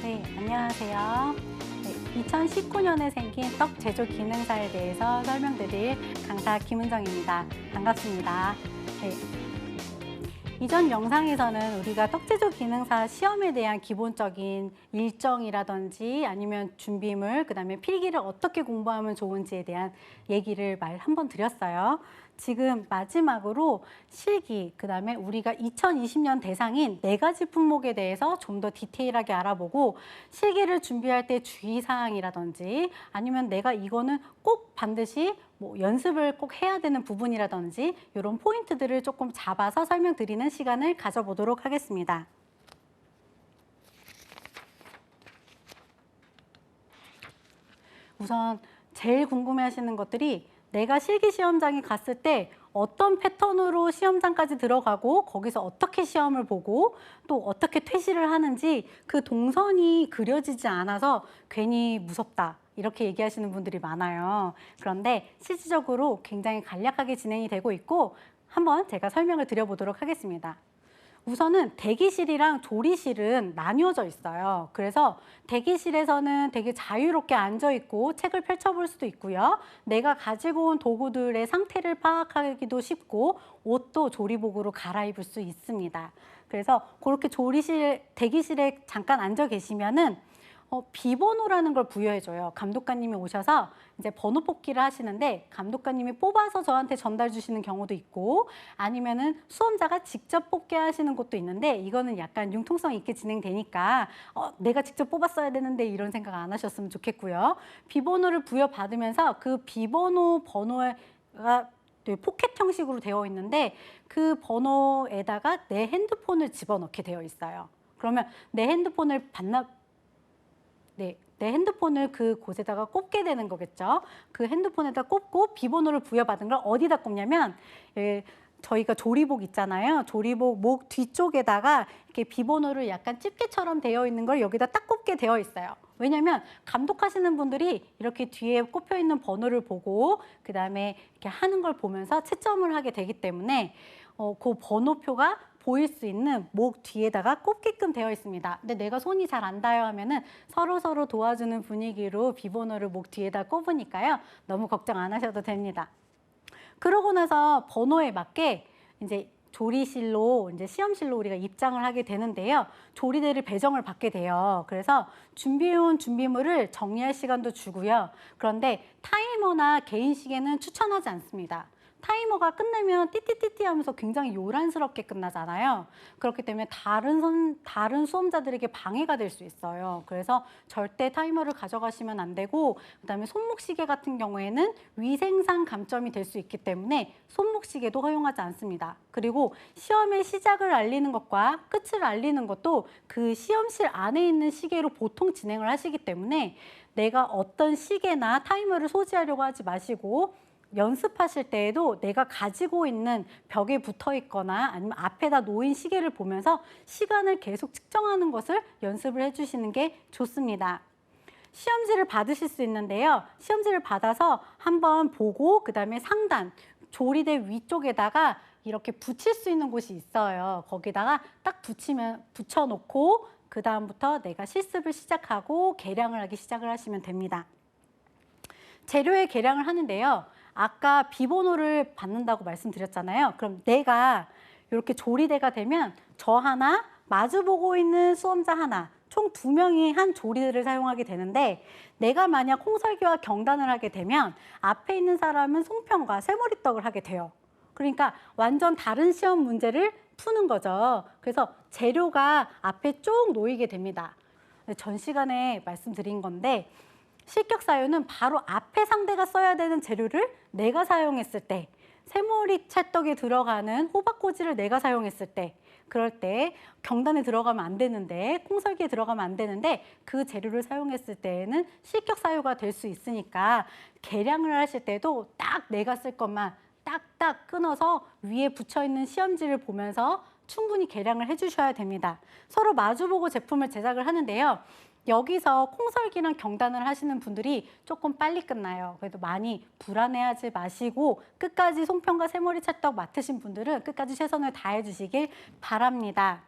네, 안녕하세요. 네, 2019년에 생긴 떡 제조 기능사에 대해서 설명드릴 강사 김은정입니다. 반갑습니다. 네, 이전 영상에서는 우리가 떡 제조 기능사 시험에 대한 기본적인 일정이라든지 아니면 준비물, 그다음에 필기를 어떻게 공부하면 좋은지에 대한 얘기를 한번 드렸어요. 지금 마지막으로 실기, 그다음에 우리가 2020년 대상인 4가지 품목에 대해서 좀 더 디테일하게 알아보고 실기를 준비할 때 주의사항이라든지 아니면 내가 이거는 꼭 반드시 연습을 꼭 해야 되는 부분이라든지 이런 포인트들을 조금 잡아서 설명드리는 시간을 가져보도록 하겠습니다. 우선 제일 궁금해하시는 것들이 내가 실기 시험장에 갔을 때 어떤 패턴으로 시험장까지 들어가고 거기서 어떻게 시험을 보고 또 어떻게 퇴실을 하는지 그 동선이 그려지지 않아서 괜히 무섭다 이렇게 얘기하시는 분들이 많아요. 그런데 실질적으로 굉장히 간략하게 진행이 되고 있고 한번 제가 설명을 드려보도록 하겠습니다. 우선은 대기실이랑 조리실은 나뉘어져 있어요. 그래서 대기실에서는 되게 자유롭게 앉아 있고 책을 펼쳐볼 수도 있고요. 내가 가지고 온 도구들의 상태를 파악하기도 쉽고 옷도 조리복으로 갈아입을 수 있습니다. 그래서 그렇게 대기실에 잠깐 앉아 계시면은 비번호라는 걸 부여해줘요. 감독관님이 오셔서 이제 번호 뽑기를 하시는데 감독관님이 뽑아서 저한테 전달 주시는 경우도 있고 아니면은 수험자가 직접 뽑게 하시는 것도 있는데 이거는 약간 융통성 있게 진행되니까 내가 직접 뽑았어야 되는데 이런 생각 안 하셨으면 좋겠고요. 비번호를 부여받으면서 그 번호가 포켓 형식으로 되어 있는데 그 번호에다가 내 핸드폰을 집어넣게 되어 있어요. 그러면 내 핸드폰을 내 핸드폰을 그 곳에다가 꼽게 되는 거겠죠. 그 핸드폰에다 꼽고 비번호를 부여받은 걸 어디다 꼽냐면 저희가 조리복 있잖아요. 조리복 목 뒤쪽에다가 이렇게 비번호를 약간 집게처럼 되어 있는 걸 여기다 딱 꼽게 되어 있어요. 왜냐하면 감독하시는 분들이 이렇게 뒤에 꼽혀 있는 번호를 보고 그다음에 이렇게 하는 걸 보면서 채점을 하게 되기 때문에 그 번호표가 보일 수 있는 목 뒤에다가 꼽게끔 되어 있습니다. 근데 내가 손이 잘 안 닿아요 하면은 서로 도와주는 분위기로 비번호를 목 뒤에다 꼽으니까요. 너무 걱정 안 하셔도 됩니다. 그러고 나서 번호에 맞게 이제 조리실로 이제 시험실로 우리가 입장을 하게 되는데요. 조리대를 배정을 받게 돼요. 그래서 준비해온 준비물을 정리할 시간도 주고요. 그런데 타이머나 개인 시계는 추천하지 않습니다. 타이머가 끝나면 띠띠띠띠 하면서 굉장히 요란스럽게 끝나잖아요. 그렇기 때문에 다른 수험자들에게 방해가 될 수 있어요. 그래서 절대 타이머를 가져가시면 안 되고 그다음에 손목시계 같은 경우에는 위생상 감점이 될 수 있기 때문에 손목시계도 허용하지 않습니다. 그리고 시험의 시작을 알리는 것과 끝을 알리는 것도 그 시험실 안에 있는 시계로 보통 진행을 하시기 때문에 내가 어떤 시계나 타이머를 소지하려고 하지 마시고 연습하실 때에도 내가 가지고 있는 벽에 붙어 있거나 아니면 앞에다 놓인 시계를 보면서 시간을 계속 측정하는 것을 연습을 해주시는 게 좋습니다. 시험지를 받으실 수 있는데요. 시험지를 받아서 한번 보고 그다음에 상단, 조리대 위쪽에다가 이렇게 붙일 수 있는 곳이 있어요. 거기다가 딱 붙여놓고 그 다음부터 내가 실습을 시작하고 계량을 하기 시작을 하시면 됩니다. 재료의 계량을 하는데요. 아까 비번호를 받는다고 말씀드렸잖아요. 그럼 내가 이렇게 조리대가 되면 저 하나, 마주보고 있는 수험자 하나, 총 2명이 한 조리대를 사용하게 되는데 내가 만약 홍설기와 경단을 하게 되면 앞에 있는 사람은 송편과 새머리떡을 하게 돼요. 그러니까 완전 다른 시험 문제를 푸는 거죠. 그래서 재료가 앞에 쭉 놓이게 됩니다. 전 시간에 말씀드린 건데 실격 사유는 바로 앞에 상대가 써야 되는 재료를 내가 사용했을 때, 새머리 찰떡에 들어가는 호박꼬지를 내가 사용했을 때, 그럴 때 경단에 들어가면 안 되는데, 콩설기에 들어가면 안 되는데 그 재료를 사용했을 때에는 실격 사유가 될 수 있으니까 계량을 하실 때도 딱 내가 쓸 것만 딱딱 끊어서 위에 붙여있는 시험지를 보면서 충분히 계량을 해주셔야 됩니다. 서로 마주보고 제품을 제작을 하는데요. 여기서 콩설기랑 경단을 하시는 분들이 조금 빨리 끝나요. 그래도 많이 불안해하지 마시고 끝까지 송편과 새머리 찰떡 맡으신 분들은 끝까지 최선을 다해 주시길 바랍니다.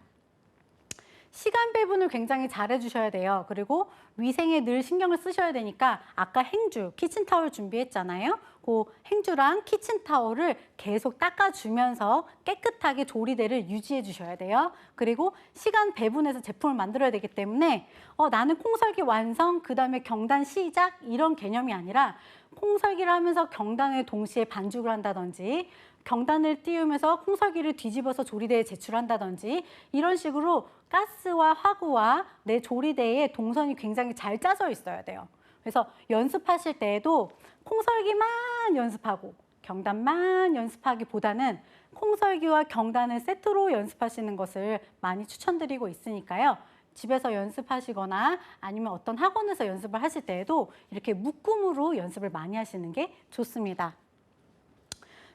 시간 배분을 굉장히 잘 해주셔야 돼요. 그리고 위생에 늘 신경을 쓰셔야 되니까 아까 행주, 키친타월 준비했잖아요. 그 행주랑 키친타월을 계속 닦아주면서 깨끗하게 조리대를 유지해 주셔야 돼요. 그리고 시간 배분해서 제품을 만들어야 되기 때문에 나는 콩설기 완성, 그다음에 경단 시작 이런 개념이 아니라 콩설기를 하면서 경단을 동시에 반죽을 한다든지 경단을 띄우면서 콩설기를 뒤집어서 조리대에 제출한다든지 이런 식으로 가스와 화구와 내 조리대에 동선이 굉장히 잘 짜져 있어야 돼요. 그래서 연습하실 때에도 콩설기만 연습하고 경단만 연습하기보다는 콩설기와 경단을 세트로 연습하시는 것을 많이 추천드리고 있으니까요. 집에서 연습하시거나 아니면 어떤 학원에서 연습을 하실 때에도 이렇게 묶음으로 연습을 많이 하시는 게 좋습니다.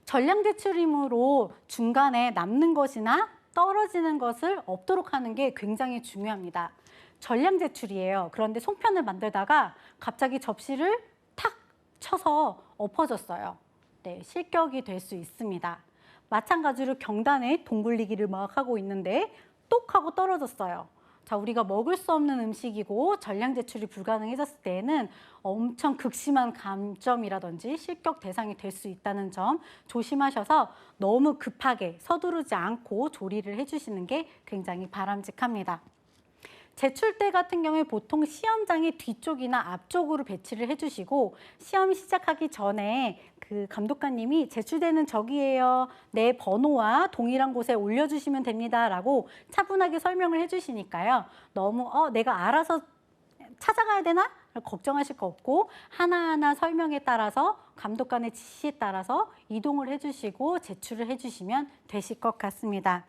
전량 제출임으로 중간에 남는 것이나 떨어지는 것을 없도록 하는 게 굉장히 중요합니다. 전량 제출이에요. 그런데 송편을 만들다가 갑자기 접시를 탁 쳐서 엎어졌어요. 네, 실격이 될 수 있습니다. 마찬가지로 경단에 동굴리기를 막 하고 있는데 똑 하고 떨어졌어요. 자, 우리가 먹을 수 없는 음식이고 전량 제출이 불가능해졌을 때에는 엄청 극심한 감점이라든지 실격 대상이 될 수 있다는 점 조심하셔서 너무 급하게 서두르지 않고 조리를 해주시는 게 굉장히 바람직합니다. 제출대 같은 경우에 보통 시험장의 뒤쪽이나 앞쪽으로 배치를 해주시고 시험 시작하기 전에 그 감독관님이 제출대는 저기예요. 내 번호와 동일한 곳에 올려주시면 됩니다. 라고 차분하게 설명을 해주시니까요. 너무 내가 알아서 찾아가야 되나? 걱정하실 거 없고 하나하나 설명에 따라서 감독관의 지시에 따라서 이동을 해주시고 제출을 해주시면 되실 것 같습니다.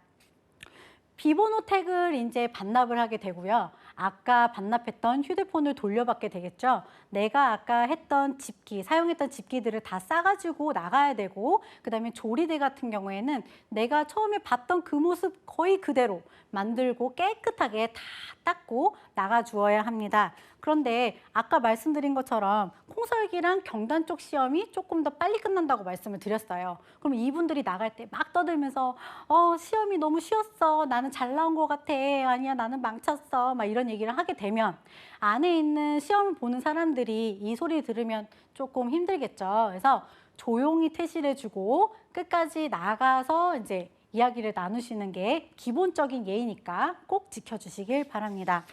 비번호 태그를 이제 반납을 하게 되고요. 아까 반납했던 휴대폰을 돌려받게 되겠죠. 내가 아까 했던 집기, 사용했던 집기들을 다 싸가지고 나가야 되고 그다음에 조리대 같은 경우에는 내가 처음에 봤던 그 모습 거의 그대로 만들고 깨끗하게 다 닦고 나가주어야 합니다. 그런데 아까 말씀드린 것처럼 콩설기랑 경단 쪽 시험이 조금 더 빨리 끝난다고 말씀을 드렸어요. 그럼 이분들이 나갈 때 막 떠들면서 시험이 너무 쉬웠어. 나는 잘 나온 것 같아. 아니야, 나는 망쳤어. 막 이런 얘기를 하게 되면 안에 있는 시험을 보는 사람들이 이 소리 들으면 조금 힘들겠죠. 그래서 조용히 퇴실해주고 끝까지 나가서 이제 이야기를 나누시는 게 기본적인 예의니까 꼭 지켜주시길 바랍니다.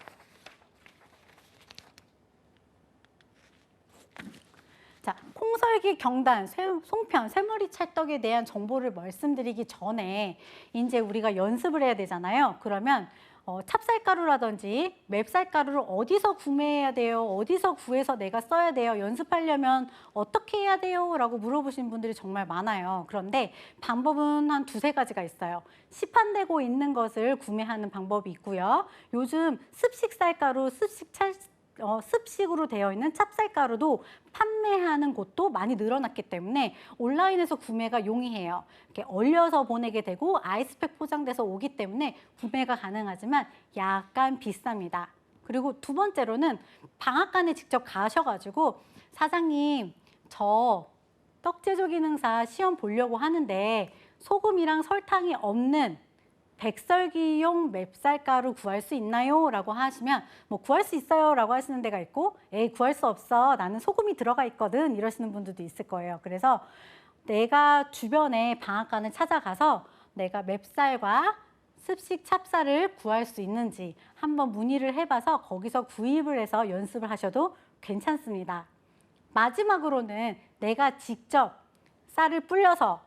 자, 콩설기, 경단, 송편, 새머리 찰떡에 대한 정보를 말씀드리기 전에 이제 우리가 연습을 해야 되잖아요. 그러면 찹쌀가루라든지 맵쌀가루를 어디서 구매해야 돼요? 어디서 구해서 내가 써야 돼요? 연습하려면 어떻게 해야 돼요? 라고 물어보시는 분들이 정말 많아요. 그런데 방법은 한 두세 가지가 있어요. 시판되고 있는 것을 구매하는 방법이 있고요. 요즘 습식 쌀가루, 습식으로 되어 있는 찹쌀가루도 판매하는 곳도 많이 늘어났기 때문에 온라인에서 구매가 용이해요. 이렇게 얼려서 보내게 되고 아이스팩 포장돼서 오기 때문에 구매가 가능하지만 약간 비쌉니다. 그리고 두 번째로는 방앗간에 직접 가셔가지고 사장님, 저 떡제조기능사 시험 보려고 하는데 소금이랑 설탕이 없는 백설기용 맵쌀가루 구할 수 있나요? 라고 하시면 뭐 구할 수 있어요 라고 하시는 데가 있고 에이 구할 수 없어 나는 소금이 들어가 있거든 이러시는 분들도 있을 거예요. 그래서 내가 주변에 방앗간을 찾아가서 내가 맵쌀과 습식 찹쌀을 구할 수 있는지 한번 문의를 해봐서 거기서 구입을 해서 연습을 하셔도 괜찮습니다. 마지막으로는 내가 직접 쌀을 불려서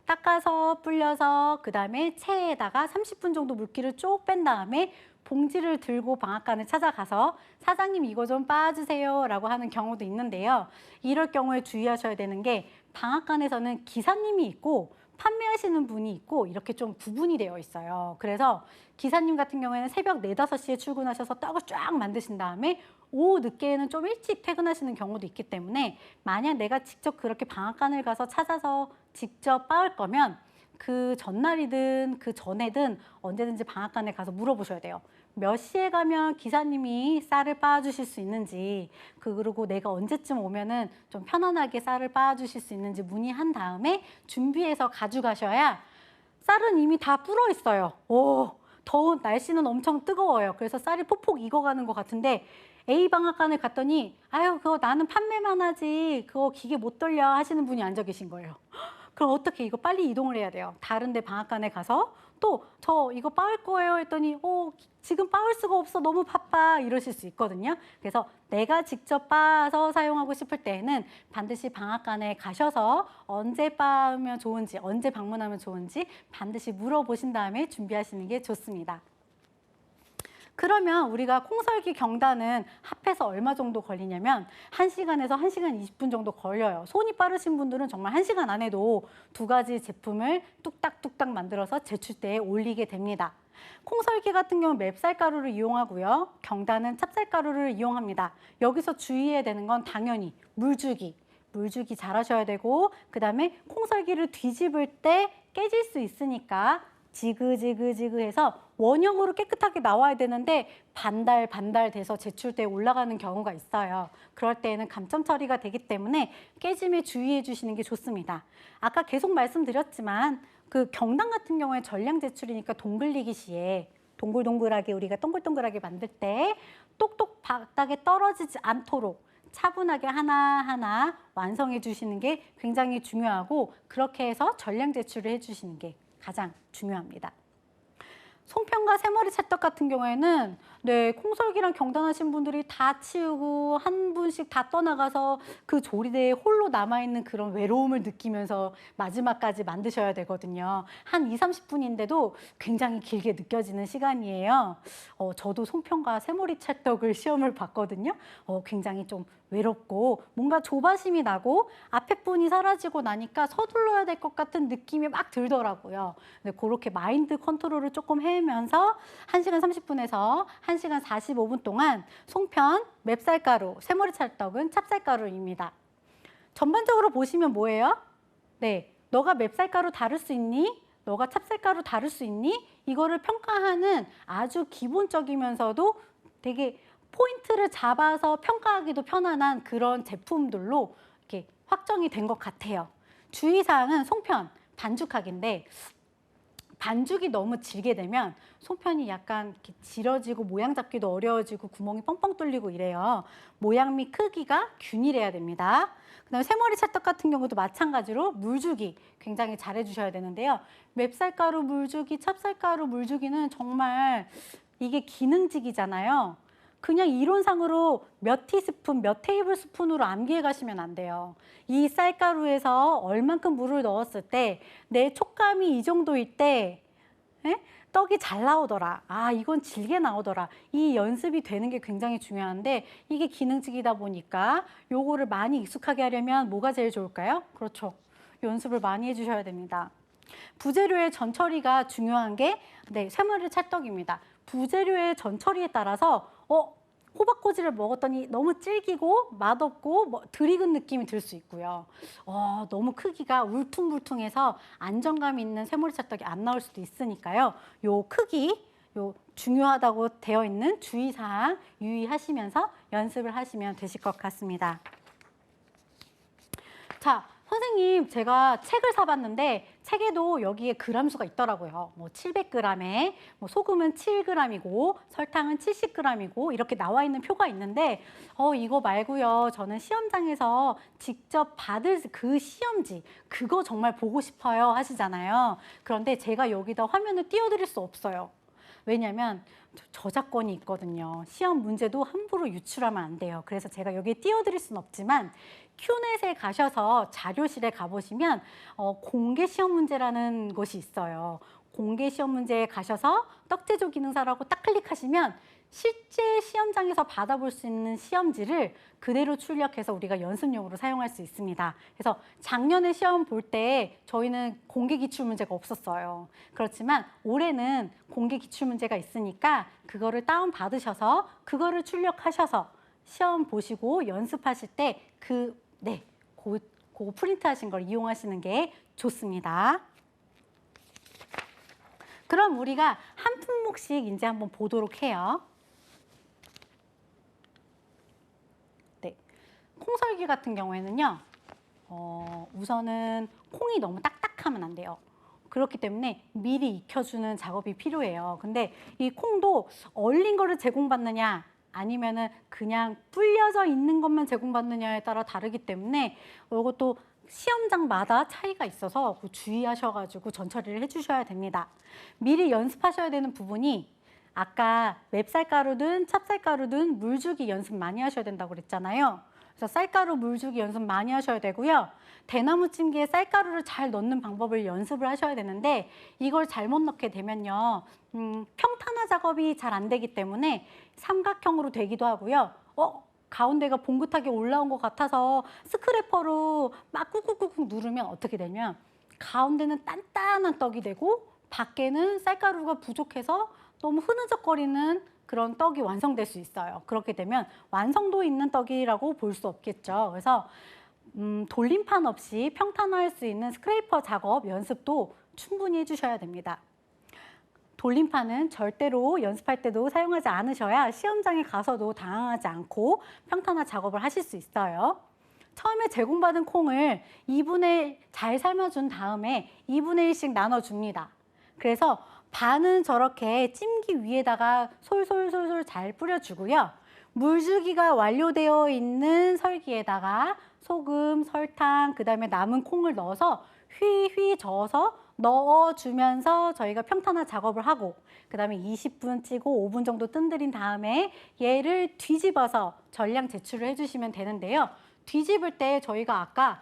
닦아서 불려서 그다음에 체에다가 30분 정도 물기를 쭉 뺀 다음에 봉지를 들고 방앗간을 찾아가서 사장님 이거 좀 빻아주세요 라고 하는 경우도 있는데요. 이럴 경우에 주의하셔야 되는 게 방앗간에서는 기사님이 있고 판매하시는 분이 있고 이렇게 좀 구분이 되어 있어요. 그래서 기사님 같은 경우에는 새벽 4, 5시에 출근하셔서 떡을 쫙 만드신 다음에 오후 늦게는 좀 일찍 퇴근하시는 경우도 있기 때문에 만약 내가 직접 그렇게 방앗간을 가서 찾아서 직접 빻을 거면 그 전날이든 그 전에든 언제든지 방앗간에 가서 물어보셔야 돼요. 몇 시에 가면 기사님이 쌀을 빻아주실 수 있는지 그리고 내가 언제쯤 오면은 좀 편안하게 쌀을 빻아주실 수 있는지 문의한 다음에 준비해서 가져가셔야 쌀은 이미 다 불어 있어요. 오, 더운 날씨는 엄청 뜨거워요. 그래서 쌀이 폭폭 익어가는 것 같은데 A 방앗간을 갔더니 아유 그거 나는 판매만 하지 그거 기계 못 돌려 하시는 분이 앉아 계신 거예요. 그럼 어떻게 이거 빨리 이동을 해야 돼요. 다른 데 방앗간에 가서 또 저 이거 빻을 거예요 했더니 지금 빻을 수가 없어 너무 바빠 이러실 수 있거든요. 그래서 내가 직접 빻아서 사용하고 싶을 때에는 반드시 방앗간에 가셔서 언제 빻으면 좋은지 언제 방문하면 좋은지 반드시 물어보신 다음에 준비하시는 게 좋습니다. 그러면 우리가 콩설기 경단은 합해서 얼마 정도 걸리냐면 1시간에서 1시간 20분 정도 걸려요. 손이 빠르신 분들은 정말 1시간 안에도 2가지 제품을 뚝딱뚝딱 만들어서 제출대에 올리게 됩니다. 콩설기 같은 경우는 맵쌀가루를 이용하고요. 경단은 찹쌀가루를 이용합니다. 여기서 주의해야 되는 건 당연히 물주기 잘 하셔야 되고 그다음에 콩설기를 뒤집을 때 깨질 수 있으니까 지그지그지그해서 원형으로 깨끗하게 나와야 되는데 반달 돼서 제출대에 올라가는 경우가 있어요. 그럴 때에는 감점 처리가 되기 때문에 깨짐에 주의해 주시는 게 좋습니다. 아까 계속 말씀드렸지만 그 경단 같은 경우에 전량 제출이니까 동글리기 시에 동글동글하게 우리가 동글동글하게 만들 때 똑똑 바닥에 떨어지지 않도록 차분하게 하나하나 완성해 주시는 게 굉장히 중요하고 그렇게 해서 전량 제출을 해 주시는 게 가장 중요합니다. 송편과 새머리 찰떡 같은 경우에는 콩설기랑 경단하신 분들이 다 치우고 한 분씩 다 떠나가서 그 조리대에 홀로 남아있는 그런 외로움을 느끼면서 마지막까지 만드셔야 되거든요. 한 20-30분인데도 굉장히 길게 느껴지는 시간이에요. 저도 송편과 새머리 찰떡을 시험을 봤거든요. 굉장히 좀 외롭고 뭔가 조바심이 나고 앞에 분이 사라지고 나니까 서둘러야 될 것 같은 느낌이 막 들더라고요. 근데 그렇게 마인드 컨트롤을 조금 해면서 1시간 30분에서 1시간 45분 동안 송편, 맵쌀가루, 새머리 찰떡은 찹쌀가루입니다. 전반적으로 보시면 뭐예요? 네, 너가 맵쌀가루 다룰 수 있니? 너가 찹쌀가루 다룰 수 있니? 이거를 평가하는 아주 기본적이면서도 되게 포인트를 잡아서 평가하기도 편안한 그런 제품들로 이렇게 확정이 된 것 같아요. 주의사항은 송편, 반죽하기인데 반죽이 너무 질게 되면 송편이 약간 이렇게 질어지고 모양 잡기도 어려워지고 구멍이 뻥뻥 뚫리고 이래요. 모양 및 크기가 균일해야 됩니다. 그다음에 새머리 찰떡 같은 경우도 마찬가지로 물주기 굉장히 잘 해주셔야 되는데요. 맵쌀가루 물주기, 찹쌀가루 물주기는 정말 이게 기능직이잖아요. 그냥 이론상으로 몇 티스푼, 몇 테이블 스푼으로 암기해 가시면 안 돼요. 이 쌀가루에서 얼만큼 물을 넣었을 때 내 촉감이 이 정도일 때 떡이 잘 나오더라. 이건 질게 나오더라. 이 연습이 되는 게 굉장히 중요한데 이게 기능직이다 보니까 요거를 많이 익숙하게 하려면 뭐가 제일 좋을까요? 그렇죠. 연습을 많이 해주셔야 됩니다. 부재료의 전처리가 중요한 게 새머리 찰떡입니다. 부재료의 전처리에 따라서 호박꼬지를 먹었더니 너무 질기고 맛없고 덜 익은 느낌이 들 수 있고요. 너무 크기가 울퉁불퉁해서 안정감 있는 새머리 찰떡이 안 나올 수도 있으니까요. 요 크기, 요 중요하다고 되어 있는 주의사항 유의하시면서 연습을 하시면 되실 것 같습니다. 자, 선생님 제가 책을 사봤는데 책에도 여기에 그람수가 있더라고요. 700g에 소금은 7g이고 설탕은 70g이고 이렇게 나와 있는 표가 있는데 이거 말고요. 저는 시험장에서 직접 받을 그 시험지 그거 정말 보고 싶어요 하시잖아요. 그런데 제가 여기다 화면을 띄워드릴 수 없어요. 왜냐하면 저작권이 있거든요. 시험 문제도 함부로 유출하면 안 돼요. 그래서 제가 여기에 띄워드릴 수는 없지만 큐넷에 가셔서 자료실에 가보시면 공개 시험 문제라는 것이 있어요. 공개 시험 문제에 가셔서 떡제조 기능사라고 딱 클릭하시면 실제 시험장에서 받아볼 수 있는 시험지를 그대로 출력해서 우리가 연습용으로 사용할 수 있습니다. 그래서 작년에 시험 볼 때 저희는 공개 기출문제가 없었어요. 그렇지만 올해는 공개 기출문제가 있으니까 그거를 다운받으셔서 그거를 출력하셔서 시험 보시고 연습하실 때 그 프린트하신 걸 이용하시는 게 좋습니다. 그럼 우리가 한 품목씩 이제 한번 보도록 해요. 콩설기 같은 경우에는요. 우선은 콩이 너무 딱딱하면 안 돼요. 그렇기 때문에 미리 익혀주는 작업이 필요해요. 근데 이 콩도 얼린 거를 제공받느냐 아니면은 그냥 불려져 있는 것만 제공받느냐에 따라 다르기 때문에 이것도 시험장마다 차이가 있어서 주의하셔가지고 전처리를 해주셔야 됩니다. 미리 연습하셔야 되는 부분이 아까 맵쌀가루든 찹쌀가루든 물주기 연습 많이 하셔야 된다고 그랬잖아요. 그래서 쌀가루 물주기 연습 많이 하셔야 되고요. 대나무 찜기에 쌀가루를 잘 넣는 방법을 연습을 하셔야 되는데 이걸 잘못 넣게 되면요. 평탄화 작업이 잘 안 되기 때문에 삼각형으로 되기도 하고요. 가운데가 봉긋하게 올라온 것 같아서 스크래퍼로 막 꾹꾹꾹꾹 누르면 어떻게 되냐면 가운데는 단단한 떡이 되고 밖에는 쌀가루가 부족해서 너무 흐느적거리는 그런 떡이 완성될 수 있어요. 그렇게 되면 완성도 있는 떡이라고 볼 수 없겠죠. 그래서 돌림판 없이 평탄화할 수 있는 스크래퍼 작업 연습도 충분히 해주셔야 됩니다. 돌림판은 절대로 연습할 때도 사용하지 않으셔야 시험장에 가서도 당황하지 않고 평탄화 작업을 하실 수 있어요. 처음에 제공받은 콩을 2분의 1 잘 삶아준 다음에 2분의 1씩 나눠줍니다. 그래서 반은 저렇게 찜기 위에다가 솔솔솔솔 잘 뿌려주고요. 물주기가 완료되어 있는 설기에다가 소금, 설탕, 그다음에 남은 콩을 넣어서 휘휘 저어서 넣어주면서 저희가 평탄화 작업을 하고 그다음에 20분 찌고 5분 정도 뜸들인 다음에 얘를 뒤집어서 전량 제출을 해주시면 되는데요. 뒤집을 때 저희가 아까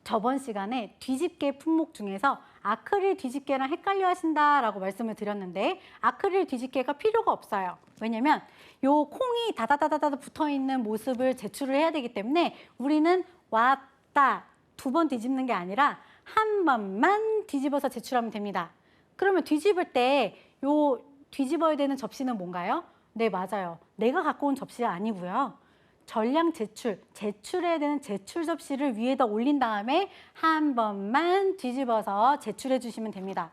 저번 시간에 뒤집개 품목 중에서 아크릴 뒤집개랑 헷갈려 하신다라고 말씀을 드렸는데 아크릴 뒤집개가 필요가 없어요. 왜냐면 요 콩이 다다다다다 붙어있는 모습을 제출을 해야 되기 때문에 우리는 왔다 2번 뒤집는 게 아니라 한 번만 뒤집어서 제출하면 됩니다. 그러면 뒤집을 때 요 뒤집어야 되는 접시는 뭔가요? 네, 맞아요. 내가 갖고 온 접시가 아니고요. 전량 제출해야 되는 제출 접시를 위에다 올린 다음에 한 번만 뒤집어서 제출해 주시면 됩니다.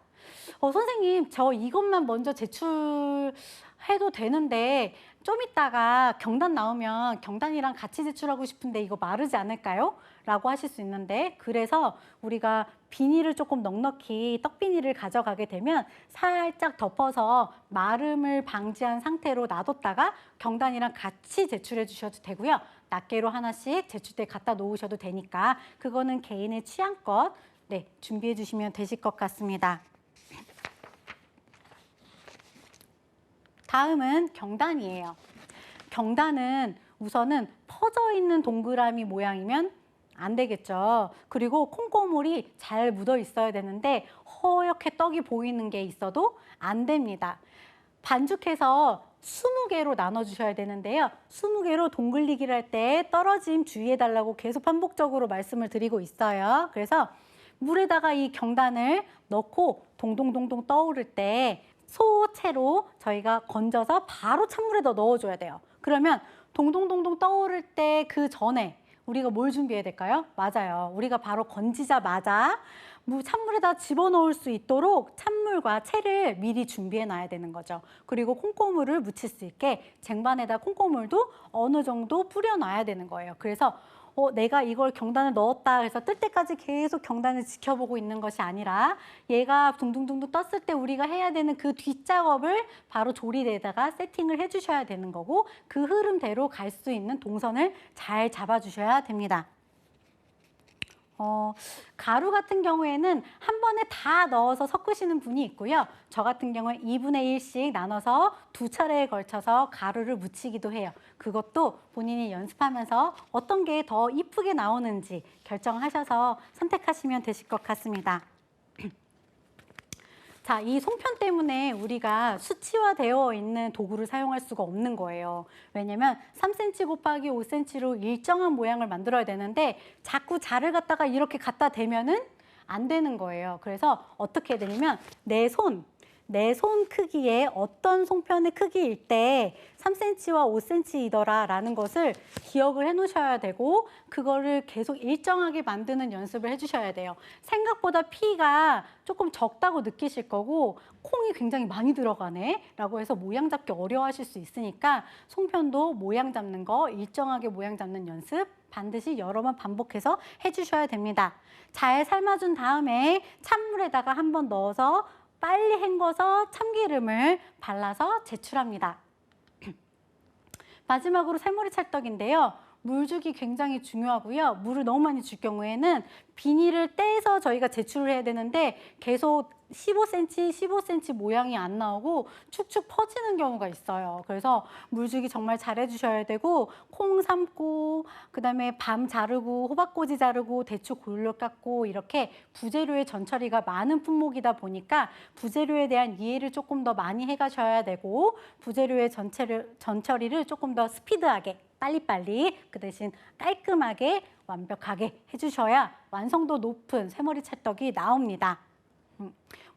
선생님, 저 이것만 먼저 제출해도 되는데 좀 이따가 경단 나오면 경단이랑 같이 제출하고 싶은데 이거 마르지 않을까요? 라고 하실 수 있는데 그래서 우리가 비닐을 조금 넉넉히 떡 비닐을 가져가게 되면 살짝 덮어서 마름을 방지한 상태로 놔뒀다가 경단이랑 같이 제출해 주셔도 되고요. 낱개로 하나씩 제출대 갖다 놓으셔도 되니까 그거는 개인의 취향껏 준비해 주시면 되실 것 같습니다. 다음은 경단이에요. 경단은 우선은 퍼져 있는 동그라미 모양이면 안 되겠죠. 그리고 콩고물이 잘 묻어 있어야 되는데 허옇게 떡이 보이는 게 있어도 안 됩니다. 반죽해서 20개로 나눠주셔야 되는데요. 20개로 동글리기를 할 때 떨어짐 주의해달라고 계속 반복적으로 말씀을 드리고 있어요. 그래서 물에다가 이 경단을 넣고 동동동동 떠오를 때 소채로 저희가 건져서 바로 찬물에다 넣어줘야 돼요. 그러면 동동동동 떠오를 때 그 전에 우리가 뭘 준비해야 될까요? 맞아요. 우리가 바로 건지자마자 찬물에다 집어넣을 수 있도록 찬물과 채를 미리 준비해 놔야 되는 거죠. 그리고 콩고물을 묻힐 수 있게 쟁반에다 콩고물도 어느 정도 뿌려놔야 되는 거예요. 그래서 내가 이걸 경단을 넣었다 해서 뜰 때까지 계속 경단을 지켜보고 있는 것이 아니라 얘가 둥둥둥둥 떴을 때 우리가 해야 되는 그 뒷작업을 바로 조리대에다가 세팅을 해주셔야 되는 거고 그 흐름대로 갈 수 있는 동선을 잘 잡아주셔야 됩니다. 가루 같은 경우에는 한 번에 다 넣어서 섞으시는 분이 있고요. 저 같은 경우에 2분의 1씩 나눠서 2차례에 걸쳐서 가루를 묻히기도 해요. 그것도 본인이 연습하면서 어떤 게 더 이쁘게 나오는지 결정하셔서 선택하시면 되실 것 같습니다. 자, 이 송편 때문에 우리가 수치화되어 있는 도구를 사용할 수가 없는 거예요. 왜냐면 3cm 곱하기 5cm로 일정한 모양을 만들어야 되는데 자꾸 자를 갖다가 이렇게 갖다 대면은 안 되는 거예요. 그래서 어떻게 해야 되냐면 내 손 크기에 어떤 송편의 크기일 때 3cm와 5cm이더라 라는 것을 기억을 해 놓으셔야 되고 그거를 계속 일정하게 만드는 연습을 해주셔야 돼요. 생각보다 피가 조금 적다고 느끼실 거고 콩이 굉장히 많이 들어가네 라고 해서 모양 잡기 어려워하실 수 있으니까 송편도 모양 잡는 거 일정하게 모양 잡는 연습 반드시 여러 번 반복해서 해주셔야 됩니다. 잘 삶아준 다음에 찬물에다가 한번 넣어서 빨리 헹궈서 참기름을 발라서 제출합니다. 마지막으로 새머리 찰떡인데요. 물주기 굉장히 중요하고요. 물을 너무 많이 줄 경우에는 비닐을 떼서 저희가 제출을 해야 되는데 계속 15cm, 15cm 모양이 안 나오고 축축 퍼지는 경우가 있어요. 그래서 물주기 정말 잘 해주셔야 되고 콩 삶고 그다음에 밤 자르고 호박꼬지 자르고 대추 골로 깎고 이렇게 부재료의 전처리가 많은 품목이다 보니까 부재료에 대한 이해를 조금 더 많이 해가셔야 되고 부재료의 전처리를 조금 더 스피드하게 빨리빨리 그 대신 깔끔하게 완벽하게 해주셔야 완성도 높은 새머리 찰떡이 나옵니다.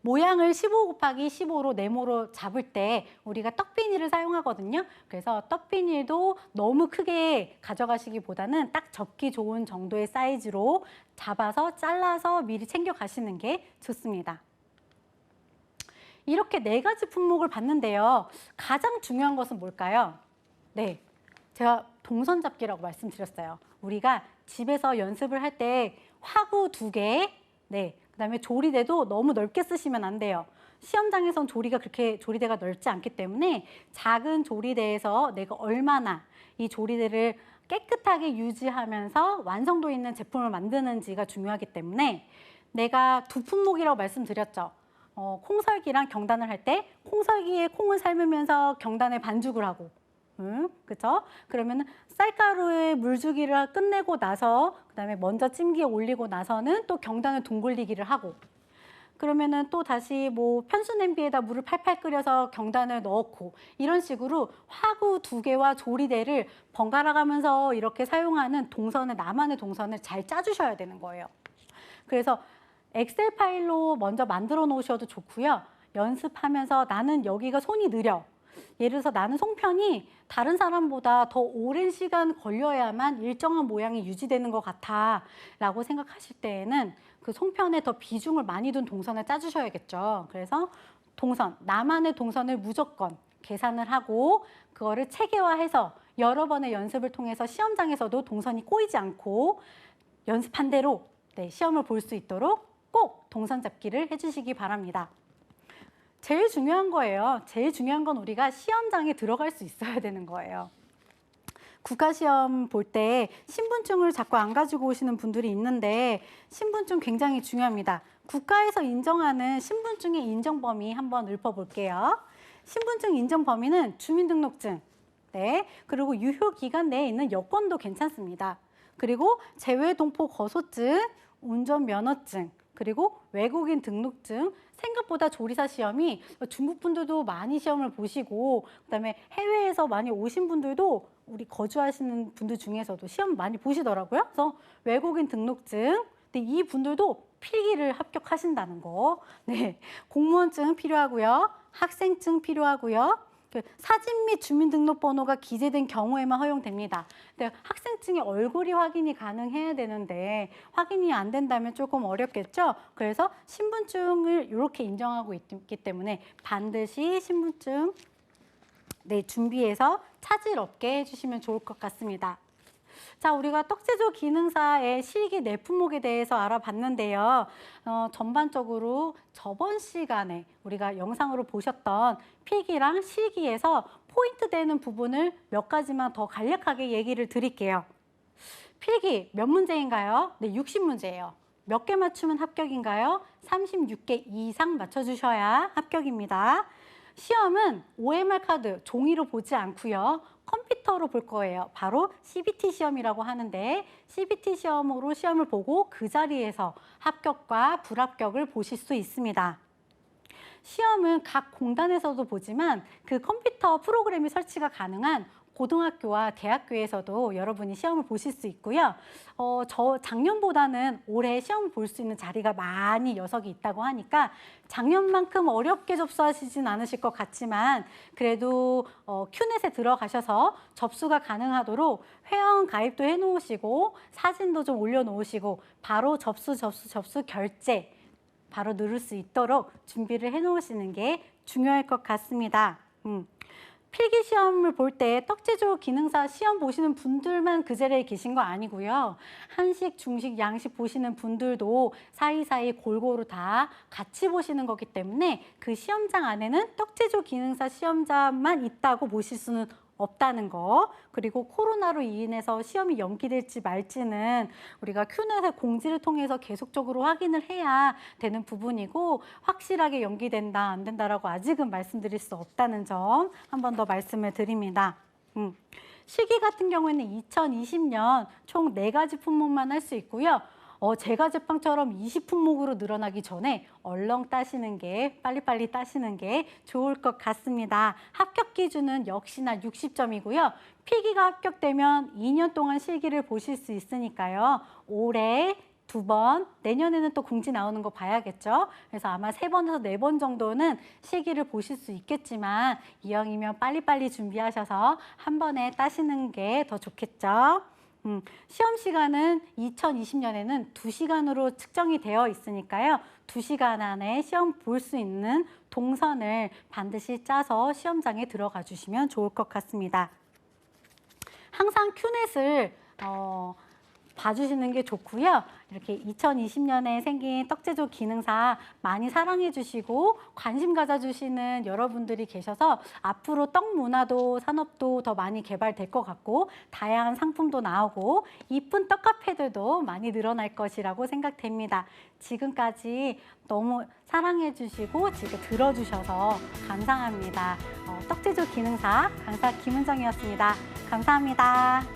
모양을 15 곱하기 15로 네모로 잡을 때 우리가 떡비닐을 사용하거든요. 그래서 떡비닐도 너무 크게 가져가시기보다는 딱 접기 좋은 정도의 사이즈로 잡아서 잘라서 미리 챙겨 가시는 게 좋습니다. 이렇게 4가지 품목을 봤는데요. 가장 중요한 것은 뭘까요? 네, 제가 동선 잡기라고 말씀드렸어요. 우리가 집에서 연습을 할 때 화구 2개, 네, 그다음에 조리대도 너무 넓게 쓰시면 안 돼요. 시험장에선 조리대가 넓지 않기 때문에 작은 조리대에서 내가 얼마나 이 조리대를 깨끗하게 유지하면서 완성도 있는 제품을 만드는지가 중요하기 때문에 내가 2품목이라고 말씀드렸죠. 콩설기랑 경단을 할 때 콩설기에 콩을 삶으면서 경단에 반죽을 하고 그렇죠? 그러면 쌀가루에 물주기를 끝내고 나서 그다음에 먼저 찜기에 올리고 나서는 또 경단을 둥글리기를 하고 그러면은 또 다시 뭐 편수 냄비에다 물을 팔팔 끓여서 경단을 넣고 이런 식으로 화구 2개와 조리대를 번갈아 가면서 이렇게 사용하는 동선을 나만의 동선을 잘 짜주셔야 되는 거예요. 그래서 엑셀 파일로 먼저 만들어 놓으셔도 좋고요. 연습하면서 나는 여기가 손이 느려. 예를 들어서 나는 송편이 다른 사람보다 더 오랜 시간 걸려야만 일정한 모양이 유지되는 것 같아 라고 생각하실 때에는 그 송편에 더 비중을 많이 둔 동선을 짜주셔야겠죠. 그래서 동선, 나만의 동선을 무조건 계산을 하고 그거를 체계화해서 여러 번의 연습을 통해서 시험장에서도 동선이 꼬이지 않고 연습한 대로 시험을 볼 수 있도록 꼭 동선 잡기를 해주시기 바랍니다. 제일 중요한 거예요. 제일 중요한 건 우리가 시험장에 들어갈 수 있어야 되는 거예요. 국가시험 볼 때 신분증을 자꾸 안 가지고 오시는 분들이 있는데 신분증 굉장히 중요합니다. 국가에서 인정하는 신분증의 인정 범위 한번 읊어볼게요. 신분증 인정 범위는 주민등록증, 네, 그리고 유효 기간 내에 있는 여권도 괜찮습니다. 그리고 재외동포 거소증, 운전면허증, 그리고 외국인 등록증, 생각보다 조리사 시험이 중국 분들도 많이 시험을 보시고 그다음에 해외에서 많이 오신 분들도 우리 거주하시는 분들 중에서도 시험 많이 보시더라고요. 그래서 외국인 등록증, 근데 이 분들도 필기를 합격하신다는 거. 네, 공무원증 필요하고요. 학생증 필요하고요. 사진 및 주민등록번호가 기재된 경우에만 허용됩니다. 근데 학생증의 얼굴이 확인이 가능해야 되는데 확인이 안 된다면 조금 어렵겠죠. 그래서 신분증을 이렇게 인정하고 있기 때문에 반드시 신분증 준비해서 차질 없게 해주시면 좋을 것 같습니다. 자, 우리가 떡제조 기능사의 실기 4품목에 대해서 알아봤는데요. 전반적으로 저번 시간에 우리가 영상으로 보셨던 필기랑 실기에서 포인트 되는 부분을 몇 가지만 더 간략하게 얘기를 드릴게요. 필기 몇 문제인가요? 네, 60문제예요. 몇 개 맞추면 합격인가요? 36개 이상 맞춰주셔야 합격입니다. 시험은 OMR 카드, 종이로 보지 않고요. 컴퓨터로 볼 거예요. 바로 CBT 시험이라고 하는데 CBT 시험으로 시험을 보고 그 자리에서 합격과 불합격을 보실 수 있습니다. 시험은 각 공단에서도 보지만 그 컴퓨터 프로그램이 설치가 가능한 고등학교와 대학교에서도 여러분이 시험을 보실 수 있고요. 저 작년보다는 올해 시험을 볼 수 있는 자리가 많이 녀석이 있다고 하니까 작년만큼 어렵게 접수하시진 않으실 것 같지만 그래도 큐넷에 들어가셔서 접수가 가능하도록 회원 가입도 해놓으시고 사진도 좀 올려놓으시고 바로 접수 결제 바로 누를 수 있도록 준비를 해놓으시는 게 중요할 것 같습니다. 필기 시험을 볼 때 떡제조 기능사 시험 보시는 분들만 그 자리에 계신 거 아니고요. 한식, 중식, 양식 보시는 분들도 사이사이 골고루 다 같이 보시는 거기 때문에 그 시험장 안에는 떡제조 기능사 시험자만 있다고 보실 수는 없다는 거. 그리고 코로나로 인해서 시험이 연기될지 말지는 우리가 큐넷의 공지를 통해서 계속적으로 확인을 해야 되는 부분이고, 확실하게 연기된다 안 된다라고 아직은 말씀드릴 수 없다는 점 한 번 더 말씀을 드립니다. 실기 같은 경우에는 2020년 총 4가지 품목만 할 수 있고요. 제과 제빵처럼 20품목으로 늘어나기 전에 얼렁 따시는 게, 빨리빨리 따시는 게 좋을 것 같습니다. 합격 기준은 역시나 60점이고요. 필기가 합격되면 2년 동안 실기를 보실 수 있으니까요. 올해 2번, 내년에는 또 공지 나오는 거 봐야겠죠. 그래서 아마 3번에서 4번 정도는 실기를 보실 수 있겠지만 이왕이면 빨리빨리 준비하셔서 한 번에 따시는 게 더 좋겠죠. 시험 시간은 2020년에는 2시간으로 측정이 되어 있으니까요. 2시간 안에 시험 볼 수 있는 동선을 반드시 짜서 시험장에 들어가 주시면 좋을 것 같습니다. 항상 큐넷을 봐주시는 게 좋고요. 이렇게 2020년에 생긴 떡제조 기능사 많이 사랑해 주시고 관심 가져주시는 여러분들이 계셔서 앞으로 떡 문화도 산업도 더 많이 개발될 것 같고, 다양한 상품도 나오고 이쁜 떡 카페들도 많이 늘어날 것이라고 생각됩니다. 지금까지 너무 사랑해 주시고 지금 들어주셔서 감사합니다. 떡제조 기능사 강사 김은정이었습니다. 감사합니다.